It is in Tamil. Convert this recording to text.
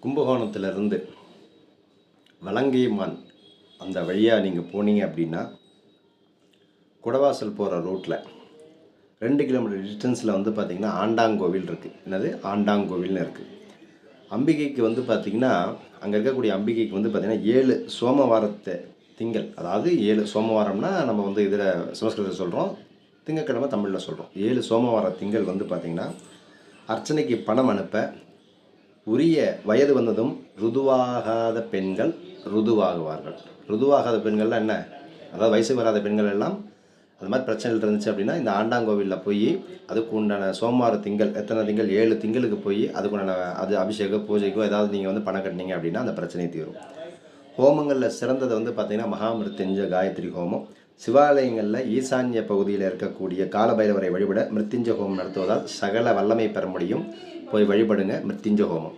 கும்பகோணத்திலிருந்து வலங்கைமான் அந்த வழியாக நீங்கள் போனீங்க அப்படின்னா குடவாசல் போகிற ரூட்டில் 2 கிலோமீட்டர் டிஸ்டன்ஸில் வந்து பார்த்திங்கன்னா ஆண்டாங்கோவில் இருக்குது. என்னது ஆண்டாங்கோவில்னு இருக்குது. அம்பிகைக்கு வந்து பார்த்திங்கன்னா அங்கே இருக்கக்கூடிய அம்பிகைக்கு வந்து பார்த்திங்கன்னா 7 சோமவாரத்தை திங்கள், அதாவது 7 சோமவாரம்னா நம்ம வந்து இதில் சமஸ்கிருதத்தில் சொல்கிறோம், திங்கக்கிழமை தமிழில் சொல்கிறோம். 7 சோமவார திங்கள் வந்து பார்த்திங்கன்னா அர்ச்சனைக்கு பணம் அனுப்ப உரிய வயது வந்ததும் ருதுவாகாத பெண்கள் ருதுவாகுவார்கள். ருதுவாகாத பெண்கள்லாம் என்ன, அதாவது வயசு வராத பெண்கள் எல்லாம் அது மாதிரி பிரச்சனைகள் இருந்துச்சு அப்படின்னா இந்த ஆண்டாங்கோவிலில் போய் அதுக்கு உண்டான சோமவார திங்கள், எத்தனை திங்கள், 7 திங்களுக்கு போய் அதுக்குண்டான அது அபிஷேக பூஜைக்கோ ஏதாவது நீங்கள் வந்து பணம் கட்டினீங்க அப்படின்னா அந்த பிரச்சனை தீரும். ஹோமங்களில் சிறந்தது வந்து பார்த்திங்கன்னா மகாமிருத்யுஞ்ச காயத்ரி ஹோமம். சிவாலயங்களில் ஈசான்ய பகுதியில் இருக்கக்கூடிய காலபைரவரை வழிபட மிருத்யுஞ்ச ஹோமம் நடத்துவதால் சகல வல்லமை பெற முடியும். போய் வழிபடுங்க மிருத்யுஞ்ச ஹோமம்.